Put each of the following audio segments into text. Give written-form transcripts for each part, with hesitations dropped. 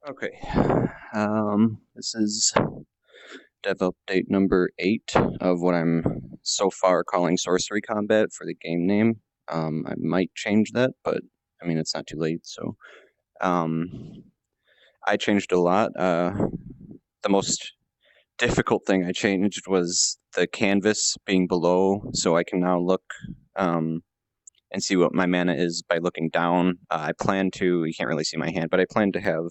Okay. This is dev update number 8 of what I'm so far calling Sorcery Combat for the game name. I might change that, but I mean, it's not too late, so. I changed a lot. The most difficult thing I changed was the canvas being below, so I can now look and see what my mana is by looking down. I plan to, you can't really see my hand, but I plan to have,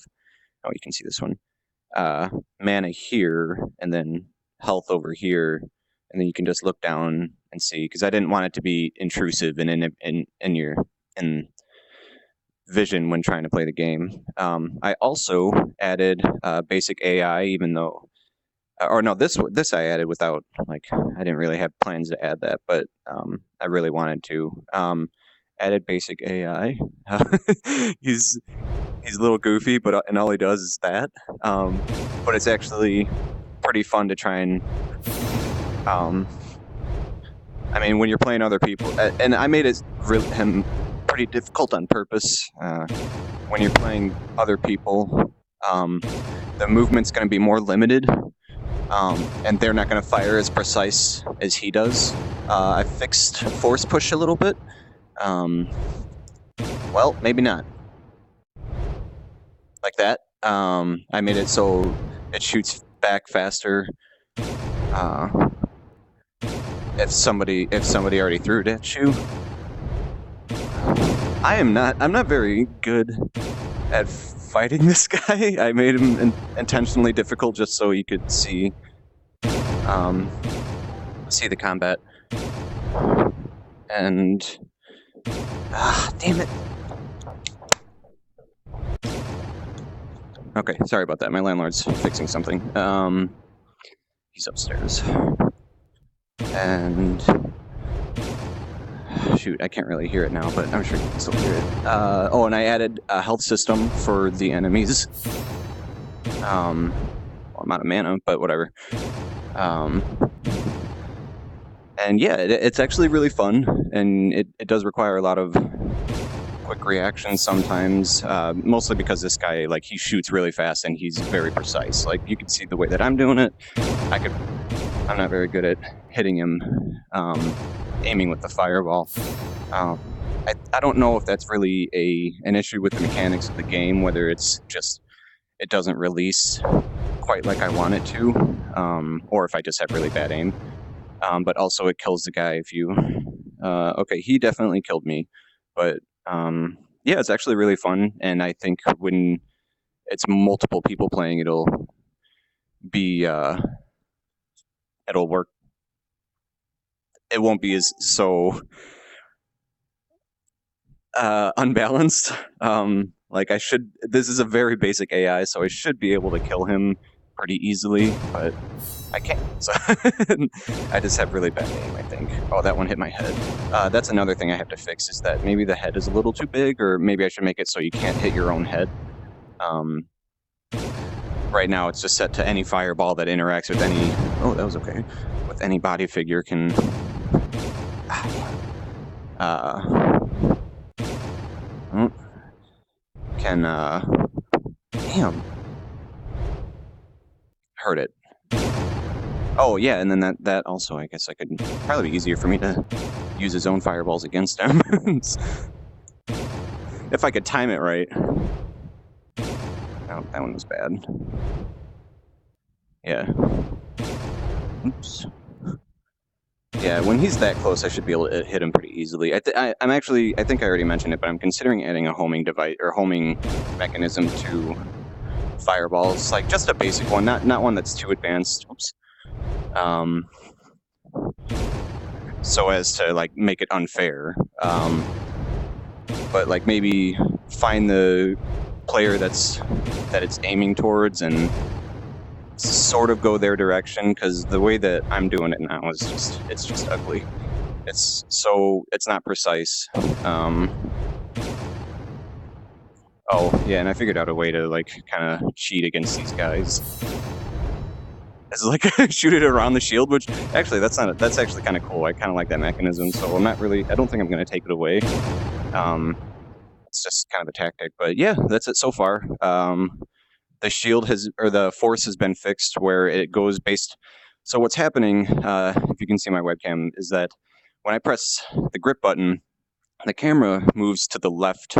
oh, you can see this one. Mana here, and then health over here, and then you can just look down and see, because I didn't want it to be intrusive and in your vision when trying to play the game. I also added basic AI, even though, or no, this I added without, like, I didn't really have plans to add that, but I really wanted to. Added basic AI. He's a little goofy, but and all he does is that. But it's actually pretty fun to try and. I mean, when you're playing other people, and I made him pretty difficult on purpose. When you're playing other people, the movement's going to be more limited, and they're not going to fire as precise as he does. I fixed force push a little bit. Well, maybe not. Like that. I made it so it shoots back faster. If somebody already threw it at you. I'm not very good at fighting this guy. I made him intentionally difficult just so you could see the combat. And damn it. Okay, sorry about that. My landlord's fixing something. He's upstairs. And shoot, I can't really hear it now, but I'm sure you can still hear it. Oh, and I added a health system for the enemies. Well, I'm out of mana, but whatever. And yeah, it's actually really fun, and it does require a lot of quick reactions sometimes, mostly because this guy, like, he shoots really fast and he's very precise. Like, you can see the way that I'm doing it. I'm not very good at hitting him, aiming with the fireball. I don't know if that's really an issue with the mechanics of the game, whether it's just it doesn't release quite like I want it to, or if I just have really bad aim. But also it kills the guy if you... okay, he definitely killed me, but yeah, it's actually really fun, and I think when it's multiple people playing, it'll work. It won't be as so unbalanced. Like, this is a very basic AI, so I should be able to kill him pretty easily, but I can't. So I just have really bad aim, I think. Oh, that one hit my head. That's another thing I have to fix, is that maybe the head is a little too big, or maybe I should make it so you can't hit your own head. Right now it's just set to any fireball that interacts with any... Oh, that was okay. With any body figure can... damn. Hurt it. Oh, yeah, and then that also, I guess I could... Probably be easier for me to use his own fireballs against him. If I could time it right. Oh, that one was bad. Yeah. Oops. Yeah, when he's that close, I should be able to hit him pretty easily. I think I already mentioned it, but I'm considering adding a homing device or homing mechanism to fireballs, like just a basic one, not one that's too advanced. Oops. So as to, like, make it unfair. But, like, maybe find the player that it's aiming towards and sort of go their direction, because the way that I'm doing it now is it's just ugly. It's not precise. Oh, yeah, and I figured out a way to, like, kind of cheat against these guys. It's like shoot it around the shield, which actually that's actually kind of cool. I kind of like that mechanism, so I don't think I'm going to take it away. It's just kind of a tactic, but yeah, that's it so far. the shield has, or the force has been fixed where it goes based. So what's happening, if you can see my webcam, is that when I press the grip button, the camera moves to the left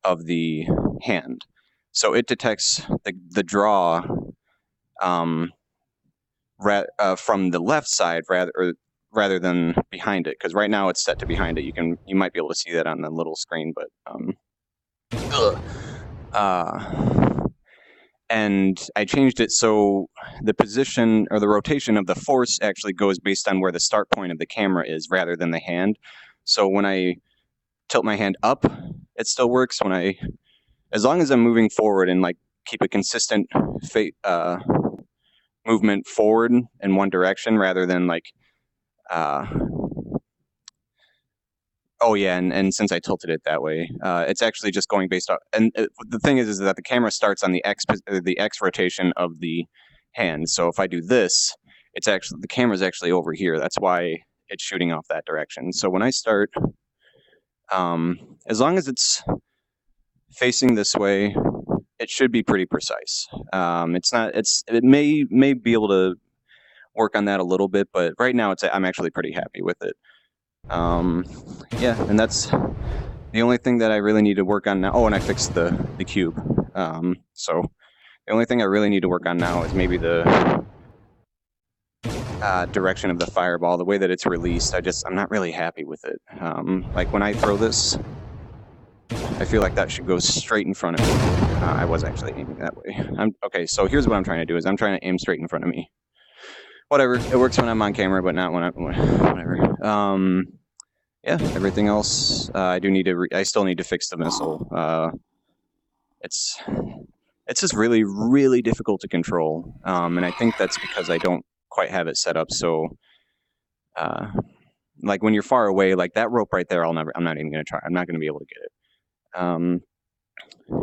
of the hand. So it detects the draw from the left side rather than behind it. Because right now it's set to behind it. You might be able to see that on the little screen, but and I changed it so the position or the rotation of the force actually goes based on where the start point of the camera is rather than the hand. So when I tilt my hand up, it still works. As long as I'm moving forward and like keep a consistent movement forward in one direction rather than like, oh yeah, and since I tilted it that way, it's actually just going based off. And the thing is that the camera starts on the X rotation of the hand. So if I do this, it's actually the camera's actually over here. That's why it's shooting off that direction. So when I start, as long as it's facing this way, it should be pretty precise. It's not. It may be able to work on that a little bit, but right now I'm actually pretty happy with it. Yeah, and that's the only thing that I really need to work on now. Oh, and I fixed the cube. So the only thing I really need to work on now is maybe the direction of the fireball, the way that it's released. I'm not really happy with it. Like when I throw this, I feel like that should go straight in front of me. I was actually aiming that way. Okay, so here's what I'm trying to do is I'm trying to aim straight in front of me. Whatever, it works when I'm on camera, but not whatever. Yeah, everything else, I still need to fix the missile. It's just really, really difficult to control. And I think that's because I don't quite have it set up. So, like when you're far away, like that rope right there, I'm not even going to try. I'm not going to be able to get it.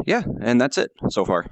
Yeah, and that's it so far.